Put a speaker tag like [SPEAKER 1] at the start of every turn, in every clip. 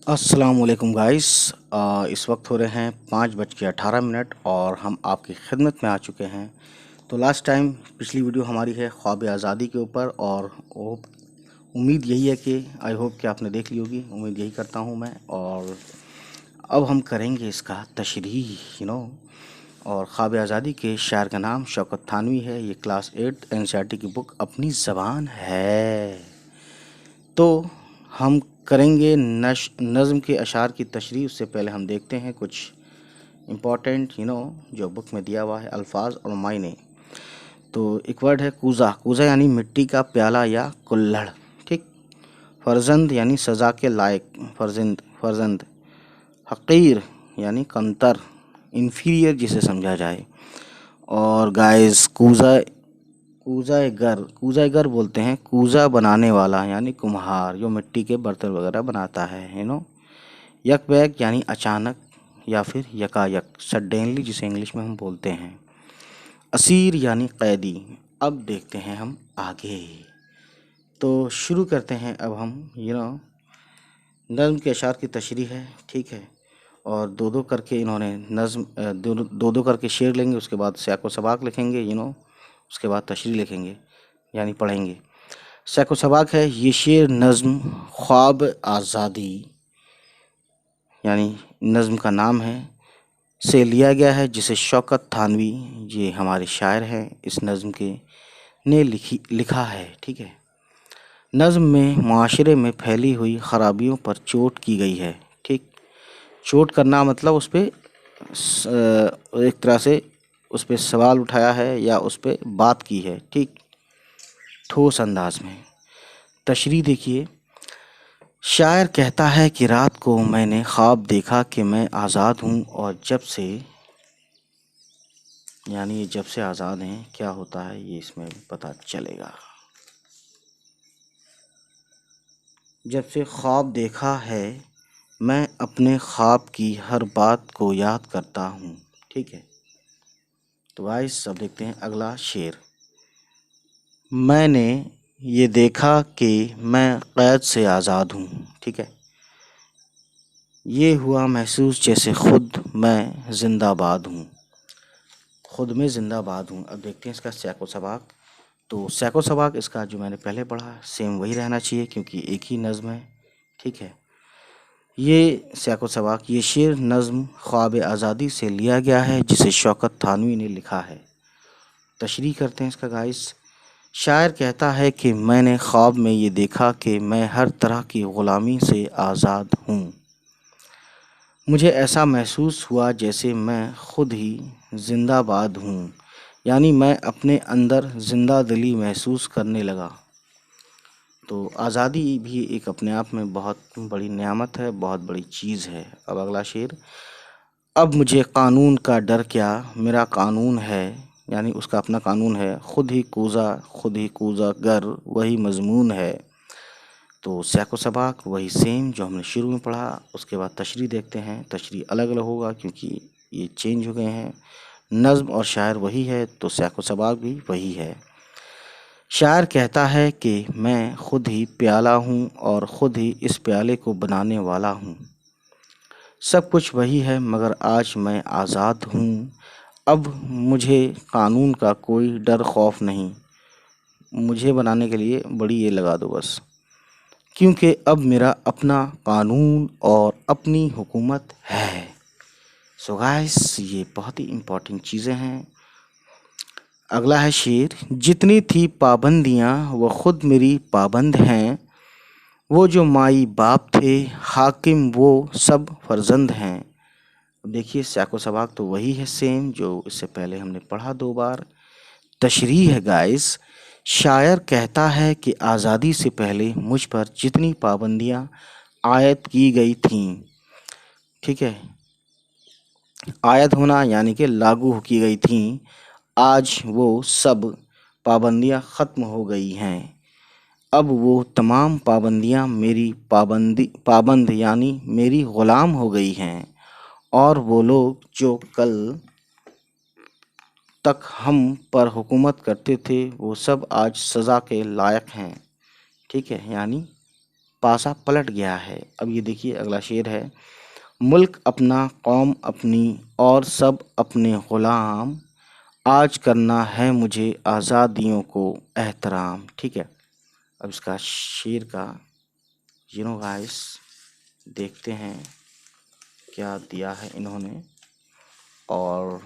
[SPEAKER 1] अस्सलामुअलैकुम गाइस। इस वक्त हो रहे हैं 5:18 और हम आपकी खिदमत में आ चुके हैं। तो लास्ट टाइम पिछली वीडियो हमारी है ख्वाब आज़ादी के ऊपर और उम्मीद यही है कि आई होप कि आपने देख ली होगी। उम्मीद यही करता हूँ मैं। और अब हम करेंगे इसका तशरीह और ख्वाब आज़ादी के शायर का नाम शौकत थानवी है। ये क्लास 8 एनसीईआरटी की बुक अपनी ज़बान है। तो हम करेंगे नज़्म के अशार की तशरीह। उससे पहले हम देखते हैं कुछ इम्पॉर्टेंट जो बुक में दिया हुआ है अल्फाज और मायने। तो एक वर्ड है कूज़ा। कूज़ा यानी मिट्टी का प्याला या कुल्हड़। ठीक। फर्जंद यानी सज़ा के लायक। फर्जंद। हकीर यानी कमतर, इन्फीरियर जिसे समझा जाए। और गाइस कूज़ा गर बोलते हैं कूज़ा बनाने वाला यानी कुम्हार जो मिट्टी के बर्तन वगैरह बनाता है यक बैक यानी अचानक या फिर यकायक सडनली जिसे इंग्लिश में हम बोलते हैं। असीर यानी कैदी। अब देखते हैं हम आगे। तो शुरू करते हैं अब हम नज़्म के अशार की तशरीह है। ठीक है। और दो दो करके इन्होंने नज़्म दो दो करके शेर लेंगे। उसके बाद सैको सबाक लिखेंगे उसके बाद तशरीह लिखेंगे यानी पढ़ेंगे। सैको सबाक है ये शेर नज़्म ख्वाब आज़ादी यानी नज़्म का नाम है से लिया गया है, जिसे शौकत थानवी ये हमारे शायर हैं इस नज़्म के ने लिखा है। ठीक है। नज़्म में माशरे में फैली हुई ख़राबियों पर चोट की गई है। ठीक। चोट करना मतलब उस पर एक तरह से उस पर सवाल उठाया है या उस पर बात की है। ठीक। ठोस अंदाज में। तशरीह देखिए। शायर कहता है कि रात को मैंने ख्वाब देखा कि मैं आज़ाद हूँ और जब से यानी ये जब से आज़ाद हैं क्या होता है ये इसमें पता चलेगा। जब से ख्वाब देखा है मैं अपने ख्वाब की हर बात को याद करता हूँ। ठीक है। तो गाइस अब देखते हैं अगला शेर। मैंने ये देखा कि मैं क़ैद से आज़ाद हूँ। ठीक है। ये हुआ महसूस जैसे खुद मैं जिंदाबाद हूँ। खुद में जिंदाबाद हूँ। अब देखते हैं इसका सैको सबाक। तो सैको सबाक इसका जो मैंने पहले पढ़ा सेम वही रहना चाहिए क्योंकि एक ही नज़्म है। ठीक है। ये सैको सबाक ये शेर नज़्म ख्वाब आज़ादी से लिया गया है जिसे शौकत थानवी ने लिखा है। तशरीह करते हैं इसका गाइस। शायर कहता है कि मैंने ख्वाब में ये देखा कि मैं हर तरह की ग़ुलामी से आज़ाद हूँ। मुझे ऐसा महसूस हुआ जैसे मैं खुद ही जिंदाबाद हूँ यानी मैं अपने अंदर जिंदा दिली महसूस करने लगा। तो आज़ादी भी एक अपने आप में बहुत बड़ी नेमत है, बहुत बड़ी चीज़ है। अब अगला शेर। अब मुझे कानून का डर क्या, मेरा कानून है यानी उसका अपना कानून है। खुद ही कूज़ा गर वही मजमून है। तो सैको सबाक वही सेम जो हमने शुरू में पढ़ा। उसके बाद तशरीह देखते हैं। तशरीह अलग अलग होगा क्योंकि ये चेंज हो गए हैं। नज़्म और शायर वही है तो सैको सबाक भी वही है। शायर कहता है कि मैं खुद ही प्याला हूँ और ख़ुद ही इस प्याले को बनाने वाला हूँ। सब कुछ वही है मगर आज मैं आज़ाद हूँ। अब मुझे कानून का कोई डर खौफ नहीं। मुझे बनाने के लिए बड़ी ये लगा दो बस, क्योंकि अब मेरा अपना कानून और अपनी हुकूमत है। सो गाइस ये बहुत ही इम्पोर्टेंट चीज़ें हैं। अगला है शेर। जितनी थी पाबंदियाँ वो खुद मेरी पाबंद हैं। वो जो माई बाप थे हाकिम वो सब फर्जंद हैं। देखिए सैको सबाक तो वही है सेम जो इससे पहले हमने पढ़ा 2 बार। तशरीह है गाइस। शायर कहता है कि आज़ादी से पहले मुझ पर जितनी पाबंदियाँ आयद की गई थीं। ठीक है। आयद होना यानी कि लागू की गई थीं, आज वो सब पाबंदियाँ ख़त्म हो गई हैं। अब वो तमाम पाबंदियाँ मेरी पाबंद यानी मेरी ग़ुलाम हो गई हैं। और वो लोग जो कल तक हम पर हुकूमत करते थे वो सब आज सज़ा के लायक हैं। ठीक है। यानी पासा पलट गया है। अब ये देखिए अगला शेर है, मुल्क अपना कौम अपनी और सब अपने ग़ुलाम, आज करना है मुझे आज़ादियों को एहतराम। ठीक है, अब इसका शेर का गाइस देखते हैं क्या दिया है इन्होंने। और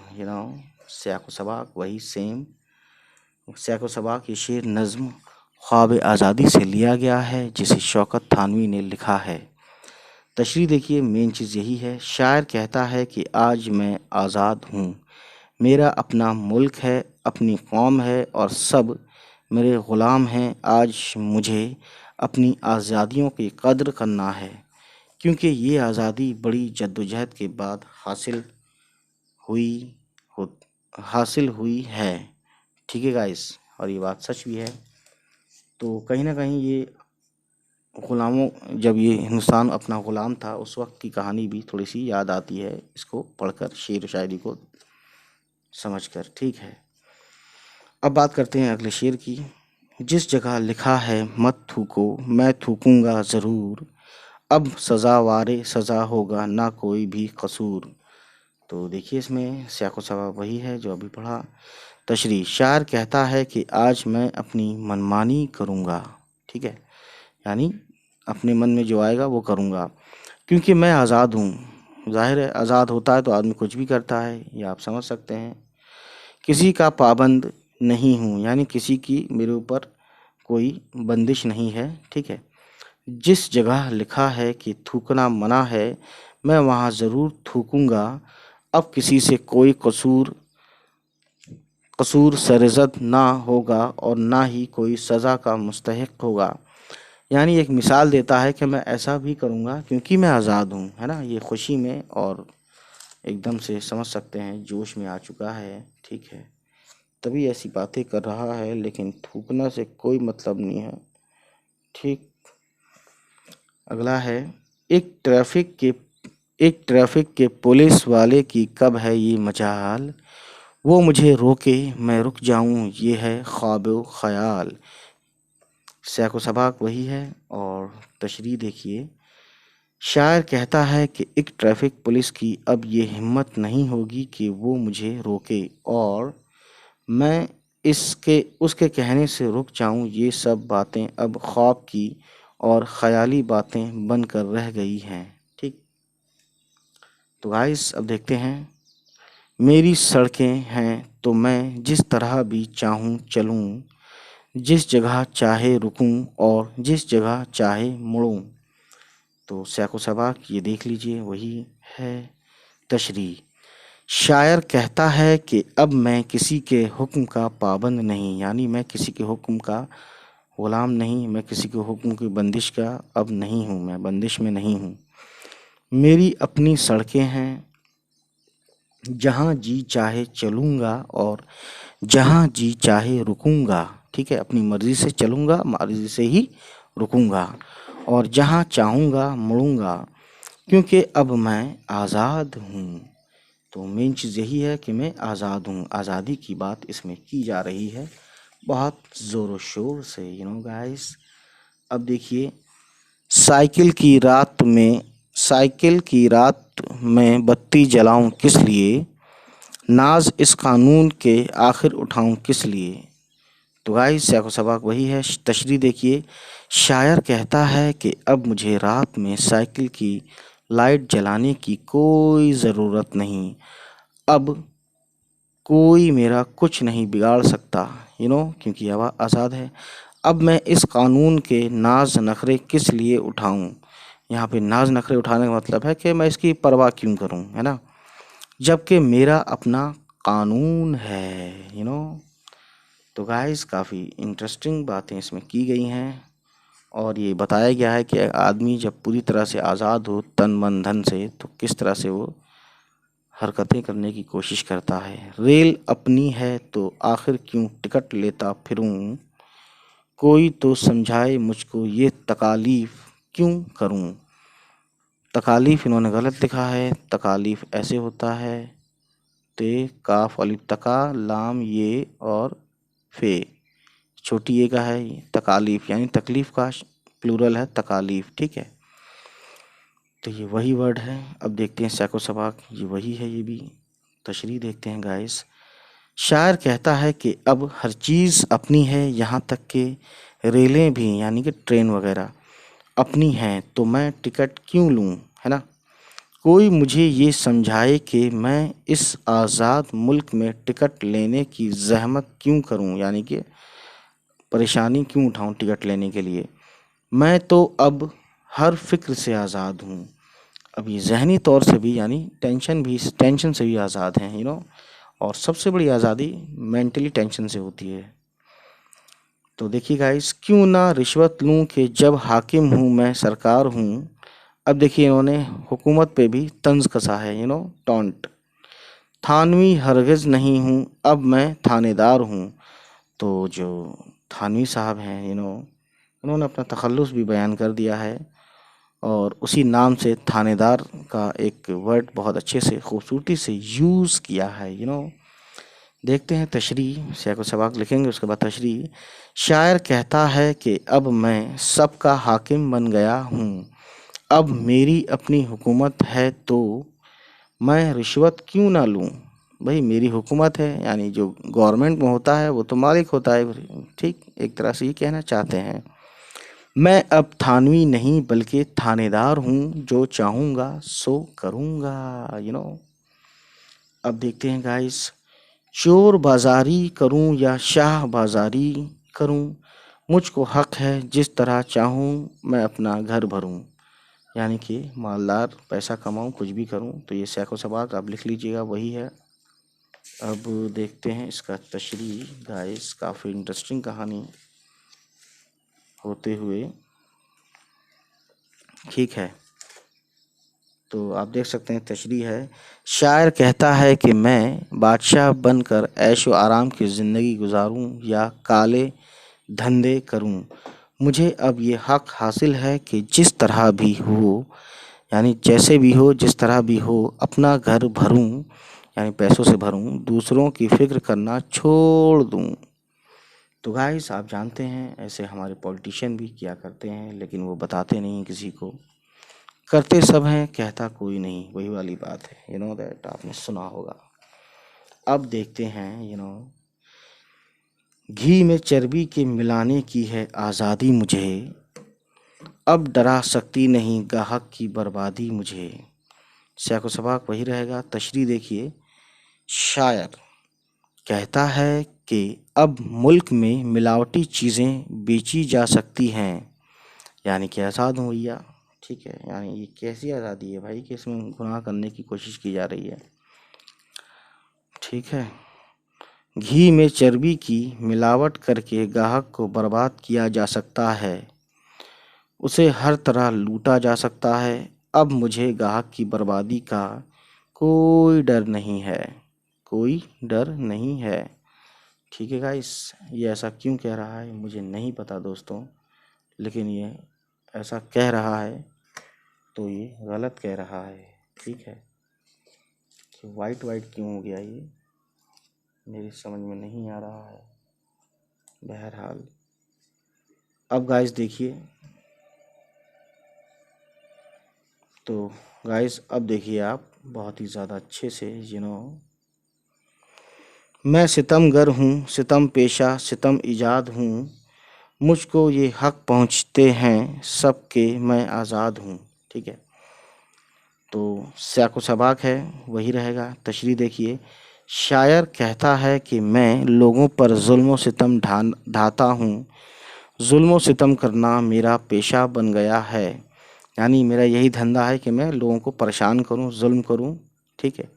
[SPEAKER 1] सयाको सबाक वही सेम सयाको सबाक ये शेर नज़्म ख्वाब आज़ादी से लिया गया है, जिसे शौकत थानवी ने लिखा है। तशरीह देखिए, मेन चीज़ यही है। शायर कहता है कि आज मैं आज़ाद हूँ, मेरा अपना मुल्क है, अपनी कौम है और सब मेरे ग़ुलाम हैं। आज मुझे अपनी आज़ादियों की कद्र करना है, क्योंकि ये आज़ादी बड़ी जद्दोजहद के बाद हुई हो हासिल हुई है। ठीक है गाइस, और ये बात सच भी है। तो कहीं ना कहीं ये ग़ुलामों, जब ये हिंदुस्तान अपना ग़ुलाम था, उस वक्त की कहानी भी थोड़ी सी याद आती है इसको पढ़कर, शेर व शायरी को समझकर। ठीक है, अब बात करते हैं अगले शेर की। जिस जगह लिखा है मत थूको, मैं थूकूंगा ज़रूर, अब सज़ा वारे सज़ा होगा ना कोई भी कसूर। तो देखिए इसमें सियाक़ो सवाब वही है जो अभी पढ़ा। तशरीह, शायर कहता है कि आज मैं अपनी मनमानी करूँगा। ठीक है, यानी अपने मन में जो आएगा वो करूँगा, क्योंकि मैं आज़ाद हूँ। जाहिर है आज़ाद होता है तो आदमी कुछ भी करता है, ये आप समझ सकते हैं। किसी का पाबंद नहीं हूँ, यानी किसी की मेरे ऊपर कोई बंदिश नहीं है। ठीक है, जिस जगह लिखा है कि थूकना मना है, मैं वहाँ ज़रूर थूकूंगा, अब किसी से कोई कसूर सरज़द ना होगा और ना ही कोई सज़ा का मुस्तहिक होगा। यानी एक मिसाल देता है कि मैं ऐसा भी करूँगा क्योंकि मैं आज़ाद हूँ, है ना। ये खुशी में और एकदम से समझ सकते हैं जोश में आ चुका है। ठीक है, तभी ऐसी बातें कर रहा है, लेकिन थूकना से कोई मतलब नहीं है। ठीक, अगला है, एक ट्रैफिक के पुलिस वाले की कब है ये मजाल, वो मुझे रोके मैं रुक जाऊं ये है ख्वाबो ख्याल। सयाको सबाक वही है। और तशरीह देखिए, शायर कहता है कि एक ट्रैफिक पुलिस की अब ये हिम्मत नहीं होगी कि वो मुझे रोके और मैं उसके कहने से रुक जाऊं, ये सब बातें अब ख्वाब की और ख़याली बातें बनकर रह गई हैं। ठीक, तो गाइस अब देखते हैं। मेरी सड़कें हैं तो मैं जिस तरह भी चाहूँ चलूँ, जिस जगह चाहे रुकूँ और जिस जगह चाहे मुड़ूँ। तो सयाको सबाक ये देख लीजिए वही है। तशरीह, शायर कहता है कि अब मैं किसी के हुक्म का पाबंद नहीं, यानी मैं किसी के हुक्म का ग़ुलाम नहीं, मैं किसी के हुक्म की बंदिश का अब नहीं हूँ, मैं बंदिश में नहीं हूँ। मेरी अपनी सड़कें हैं, जहाँ जी चाहे चलूँगा और जहाँ जी चाहे रुकूँगा। ठीक है, अपनी मर्ज़ी से चलूँगा, मर्ज़ी से ही रुकूँगा और जहाँ चाहूँगा मुड़ूँगा, क्योंकि अब मैं आज़ाद हूँ। तो मेन चीज़ यही है कि मैं आज़ाद हूँ, आज़ादी की बात इसमें की जा रही है बहुत ज़ोर शोर से, गाइस। अब देखिए, साइकिल की रात में बत्ती जलाऊं किस लिए, नाज इस कानून के आखिर उठाऊं किस लिए। तो गाइस सयाको सबाक वही है। तशरीह देखिए, शायर कहता है कि अब मुझे रात में साइकिल की लाइट जलाने की कोई ज़रूरत नहीं, अब कोई मेरा कुछ नहीं बिगाड़ सकता, क्योंकि हवा आज़ाद है। अब मैं इस कानून के नाज नखरे किस लिए उठाऊं। यहाँ पे नाज नखरे उठाने का मतलब है कि मैं इसकी परवाह क्यों करूं, है ना, जबकि मेरा अपना कानून है। तो गाइस काफ़ी इंटरेस्टिंग बातें इसमें की गई हैं और ये बताया गया है कि आदमी जब पूरी तरह से आज़ाद हो तन मन धन से, तो किस तरह से वो हरकतें करने की कोशिश करता है। रेल अपनी है तो आखिर क्यों टिकट लेता फिरूं, कोई तो समझाए मुझको ये तकालीफ क्यों करूं। तकालीफ इन्होंने गलत लिखा है, तकालीफ ऐसे होता है, ते काफ अलिफ तका लाम ये और फे छोटी ए का है, तकालीफ यानी तकलीफ का प्लूरल है तकालीफ, ठीक है। तो ये वही वर्ड है। अब देखते हैं सैको सबाक, ये वही है, ये भी तशरीह देखते हैं गाइस। शायर कहता है कि अब हर चीज़ अपनी है, यहाँ तक कि रेलें भी, यानी कि ट्रेन वगैरह अपनी हैं, तो मैं टिकट क्यों लूँ, है ना। कोई मुझे ये समझाए कि मैं इस आज़ाद मुल्क में टिकट लेने की ज़हमत क्यों करूं, यानी कि परेशानी क्यों उठाऊं टिकट लेने के लिए। मैं तो अब हर फिक्र से आज़ाद हूं। अब ये ज़हनी तौर से भी, यानी टेंशन से भी आज़ाद हैं, और सबसे बड़ी आज़ादी मेंटली टेंशन से होती है। तो देखिए गाइस, क्यों ना रिश्वत लूं कि जब हाकिम हूं मैं, सरकार हूं। अब देखिए इन्होंने हुकूमत पे भी तंज कसा है, टॉन्ट। थानवी हरगिज़ नहीं हूँ, अब मैं थानेदार हूँ। तो जो थानवी साहब हैं, उन्होंने अपना तखल्लुस भी बयान कर दिया है, और उसी नाम से थानेदार का एक वर्ड बहुत अच्छे से खूबसूरती से यूज़ किया है। देखते हैं तशरीह, सैको सबाक लिखेंगे, उसके बाद तशरीह। शायर कहता है कि अब मैं सबका हाकिम बन गया हूँ, अब मेरी अपनी हुकूमत है, तो मैं रिश्वत क्यों ना लूँ। भाई मेरी हुकूमत है, यानी जो गवर्नमेंट में होता है वो तो मालिक होता है, ठीक, एक तरह से ये कहना चाहते हैं। मैं अब थानवी नहीं बल्कि थानेदार हूँ, जो चाहूँगा सो करूँगा। अब देखते हैं गाइस, चोर बाजारी करूँ या शाह बाजारी करूँ, मुझको हक है जिस तरह चाहूँ मैं अपना घर भरूँ। यानी कि मालदार, पैसा कमाऊँ, कुछ भी करूँ। तो ये सैको सबाक आप लिख लीजिएगा, वही है। अब देखते हैं इसका तशरीह गाइस, काफ़ी इंटरेस्टिंग कहानी होते हुए, ठीक है। तो आप देख सकते हैं तशरीह है। शायर कहता है कि मैं बादशाह बनकर ऐशो आराम की ज़िंदगी गुजारूं या काले धंधे करूं, मुझे अब ये हक हासिल है कि जिस तरह भी हो, यानी जैसे भी हो, जिस तरह भी हो, अपना घर भरूं, यानी पैसों से भरूं, दूसरों की फिक्र करना छोड़ दूं। तो गाइस आप जानते हैं ऐसे हमारे पॉलिटिशियन भी किया करते हैं, लेकिन वो बताते नहीं किसी को, करते सब हैं कहता कोई नहीं, वही वाली बात है, दैट आपने सुना होगा। अब देखते हैं, घी में चर्बी के मिलाने की है आज़ादी मुझे, अब डरा सकती नहीं गाहक की बर्बादी मुझे। सैको सबाक वही रहेगा। तशरीह देखिए, शायर कहता है कि अब मुल्क में मिलावटी चीज़ें बेची जा सकती हैं, यानी कि आज़ाद हो भैया, ठीक है। यानी ये कैसी आज़ादी है भाई कि इसमें गुनाह करने की कोशिश की जा रही है, ठीक है। घी में चर्बी की मिलावट करके गाहक को बर्बाद किया जा सकता है, उसे हर तरह लूटा जा सकता है। अब मुझे गाहक की बर्बादी का कोई डर नहीं है, कोई डर नहीं है, ठीक है गाइस। ये ऐसा क्यों कह रहा है मुझे नहीं पता दोस्तों, लेकिन ये ऐसा कह रहा है तो ये गलत कह रहा है, ठीक है। कि वाइट वाइट क्यों हो गया ये मेरी समझ में नहीं आ रहा है। बहरहाल अब गाइस देखिए, तो गाइस अब देखिए आप बहुत ही ज़्यादा अच्छे से, मैं सितमगर हूँ, सितम पेशा, सितम ईजाद हूँ, मुझको ये हक पहुँचते हैं सबके, मैं आज़ाद हूँ, ठीक है। तो सैको सबाक है, वही रहेगा। तशरीह देखिए, शायर कहता है कि मैं लोगों पर जुल्म व सितम ढाता हूँ, जुल्म व सितम करना मेरा पेशा बन गया है, यानी मेरा यही धंधा है कि मैं लोगों को परेशान करूं, जुल्म करूं, ठीक है।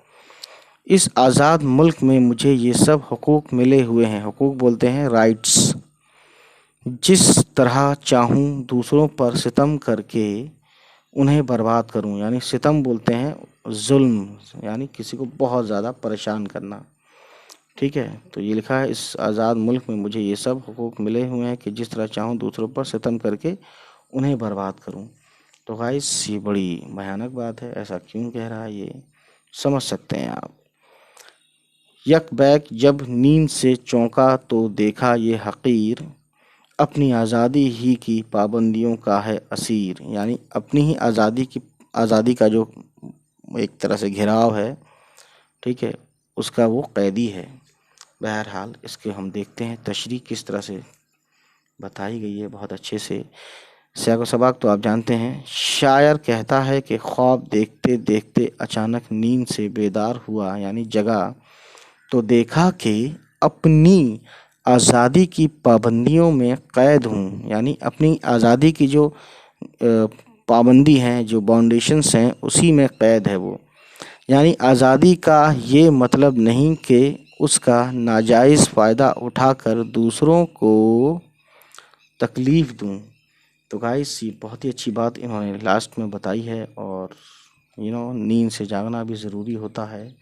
[SPEAKER 1] इस आज़ाद मुल्क में मुझे ये सब हुकूक मिले हुए हैं, हुकूक बोलते हैं राइट्स, जिस तरह चाहूं दूसरों पर सितम करके उन्हें बर्बाद करूं, यानी सितम बोलते हैं जुल्म, यानी किसी को बहुत ज़्यादा परेशान करना, ठीक है। तो ये लिखा है, इस आज़ाद मुल्क में मुझे ये सब हुकूक मिले हुए हैं कि जिस तरह चाहूं दूसरों पर सितम करके उन्हें बर्बाद करूं। तो गाइस ये बड़ी भयानक बात है, ऐसा क्यों कह रहा है ये समझ सकते हैं आप। यक बैक जब नींद से चौंका तो देखा ये हकीर, अपनी आज़ादी ही की पाबंदियों का है असीर, यानी अपनी ही आज़ादी का जो एक तरह से घेराव है, ठीक है, उसका वो कैदी है। बहरहाल इसके हम देखते हैं तशरीह किस तरह से बताई गई है बहुत अच्छे से। सयाक़ो सबाक़ तो आप जानते हैं। शायर कहता है कि ख्वाब देखते देखते अचानक नींद से बेदार हुआ, यानी जगा तो देखा कि अपनी आज़ादी की पाबंदियों में कैद हूँ, यानी अपनी आज़ादी की जो पाबंदी हैं, जो बाउंडेशंस हैं, उसी में कैद है वो। यानी आज़ादी का ये मतलब नहीं कि उसका नाजायज़ फ़ायदा उठाकर दूसरों को तकलीफ़ दूँ। तो गाइस ये बहुत ही अच्छी बात इन्होंने लास्ट में बताई है, और नींद से जागना भी ज़रूरी होता है।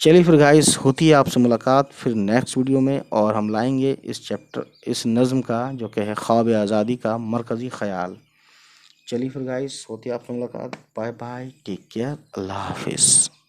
[SPEAKER 1] चलिए फिर गाइस, होती है आपसे मुलाकात फिर नेक्स्ट वीडियो में, और हम लाएंगे इस नज़्म का जो कि है ख्वाब आज़ादी का मरकज़ी ख़याल। चलिए फिर गाइस, होती है आपसे मुलाकात। बाय बाय, टेक केयर, अल्लाह हाफिज़।